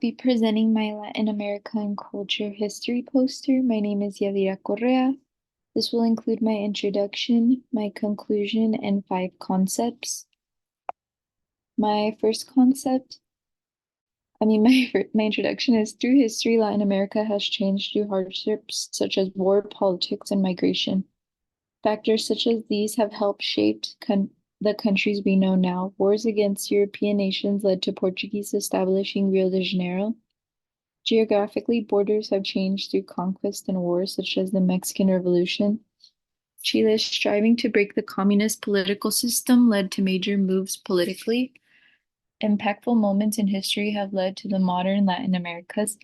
Be presenting my Latin America and culture history poster. My name is Yadira Correa. This will include my introduction, my conclusion, and 5 concepts. My first concept, my introduction is through history, Latin America has changed through hardships such as war, politics, and migration. Factors such as these have helped shape the countries we know now. Wars against European nations led to Portuguese establishing Rio de Janeiro. Geographically, borders have changed through conquest and wars, such as the Mexican Revolution. Chile's striving to break the communist political system led to major moves politically. Impactful moments in history have led to the modern Latin Americas.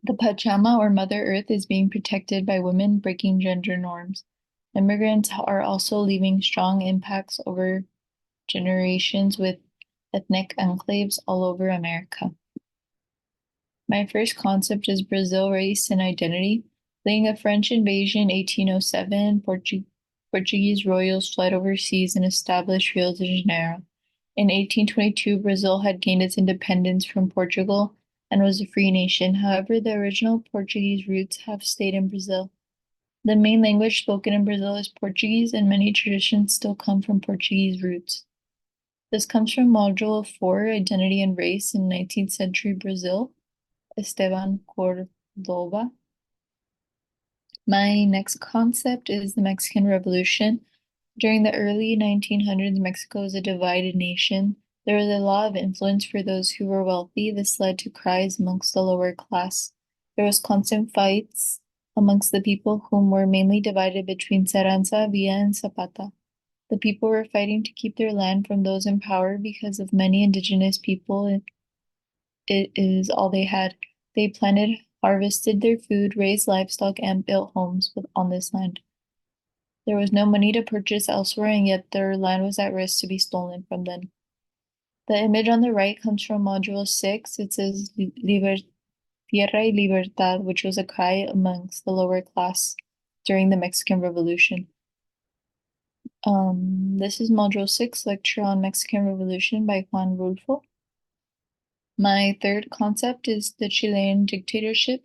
The Pachama, or Mother Earth, is being protected by women breaking gender norms. Immigrants are also leaving strong impacts over generations with ethnic enclaves all over America. My first concept is Brazil, race, and identity. Fleeing a French invasion 1807, Portuguese royals fled overseas and established Rio de Janeiro. In 1822, Brazil had gained its independence from Portugal and was a free nation. However, the original Portuguese roots have stayed in Brazil. The main language spoken in Brazil is Portuguese, and many traditions still come from Portuguese roots. This comes from Module 4, Identity and Race in 19th century Brazil. Esteban Córdoba. My next concept is the Mexican Revolution. During the early 1900s, Mexico was a divided nation. There was a lot of influence for those who were wealthy. This led to cries amongst the lower class. There was constant fights amongst the people, whom were mainly divided between Carranza, Villa, and Zapata. The people were fighting to keep their land from those in power because of many indigenous people. It is all they had. They planted, harvested their food, raised livestock, and built homes on this land. There was no money to purchase elsewhere, and yet their land was at risk to be stolen from them. The image on the right comes from Module 6. It says Tierra y Libertad, which was a cry amongst the lower class during the Mexican Revolution. This is Module 6, Lecture on Mexican Revolution by Juan Rulfo. My third concept is the Chilean dictatorship.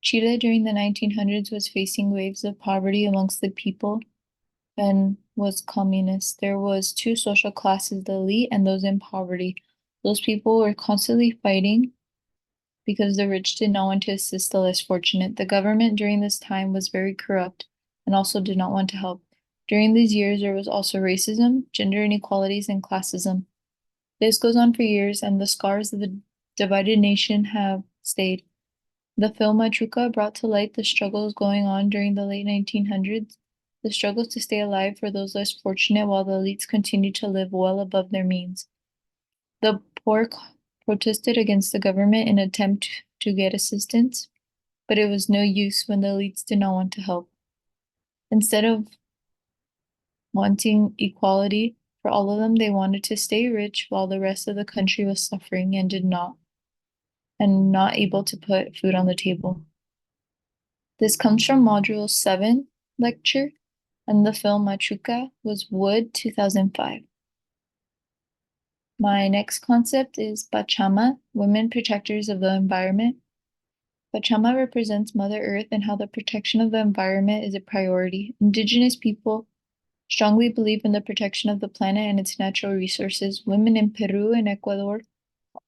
Chile during the 1900s was facing waves of poverty amongst the people and was communist. There was two social classes, the elite and those in poverty. Those people were constantly fighting because the rich did not want to assist the less fortunate. The government during this time was very corrupt and also did not want to help. During these years, there was also racism, gender inequalities, and classism. This goes on for years, and the scars of the divided nation have stayed. The film Machuca brought to light the struggles going on during the late 1900s, the struggles to stay alive for those less fortunate while the elites continued to live well above their means. The poor protested against the government in an attempt to get assistance, but it was no use when the elites did not want to help. Instead of wanting equality for all of them, they wanted to stay rich while the rest of the country was suffering and not able to put food on the table. This comes from Module 7 lecture, and the film Machuca was Wood 2005. My next concept is Pachama, Women Protectors of the Environment. Pachama represents Mother Earth and how the protection of the environment is a priority. Indigenous people strongly believe in the protection of the planet and its natural resources. Women in Peru and Ecuador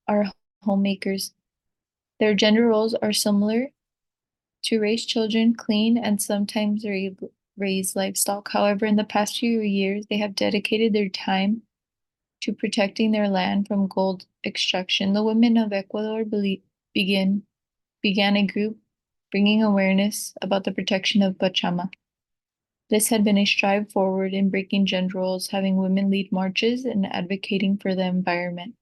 are homemakers. Their gender roles are similar: to raise children, clean, and sometimes raise livestock. However, in the past few years, they have dedicated their time to protecting their land from gold extraction. The women of Ecuador began a group bringing awareness about the protection of Pachama. This had been a strive forward in breaking gender roles, having women lead marches and advocating for the environment.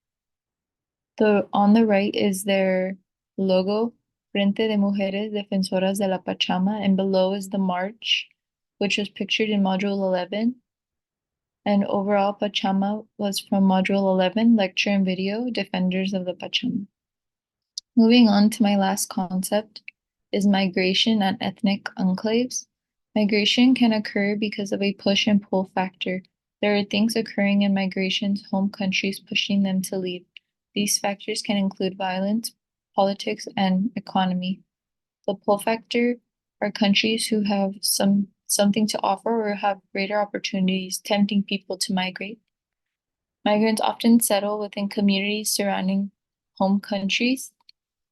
On the right is their logo, Frente de Mujeres Defensoras de la Pachama, and below is the march, which was pictured in Module 11. And overall, Pachama was from Module 11, Lecture and Video, Defenders of the Pachama. Moving on to my last concept is migration and ethnic enclaves. Migration can occur because of a push and pull factor. There are things occurring in migration's home countries pushing them to leave. These factors can include violence, politics, and economy. The pull factor are countries who have something to offer or have greater opportunities, tempting people to migrate. Migrants often settle within communities surrounding home countries,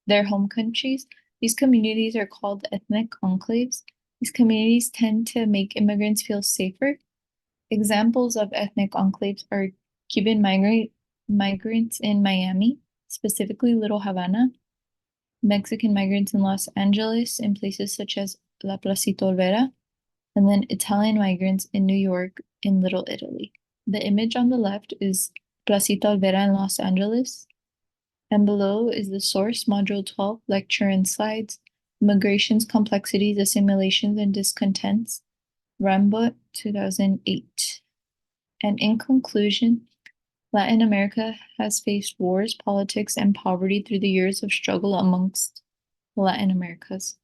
their home countries. These communities are called ethnic enclaves. These communities tend to make immigrants feel safer. Examples of ethnic enclaves are Cuban migrants in Miami, specifically Little Havana, Mexican migrants in Los Angeles in places such as La Placita Olvera, and then Italian migrants in New York in Little Italy. The image on the left is Placita Olvera in Los Angeles, and below is the source, Module 12, lecture and slides, Migrations, Complexities, Assimilations, and Discontents, Rambut, 2008. And in conclusion, Latin America has faced wars, politics, and poverty through the years of struggle amongst the Latin Americas.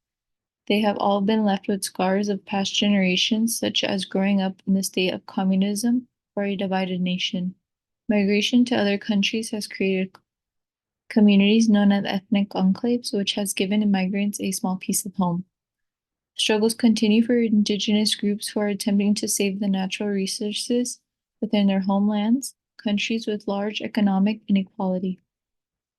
They have all been left with scars of past generations, such as growing up in the state of communism or a divided nation. Migration to other countries has created communities known as ethnic enclaves, which has given immigrants a small piece of home. Struggles continue for indigenous groups who are attempting to save the natural resources within their homelands, countries with large economic inequality.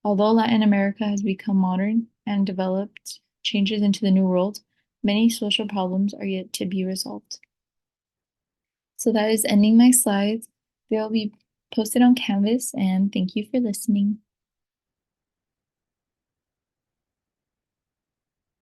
Although Latin America has become modern and developed changes into the New World, many social problems are yet to be resolved. So that is ending my slides. They'll be posted on Canvas, and thank you for listening.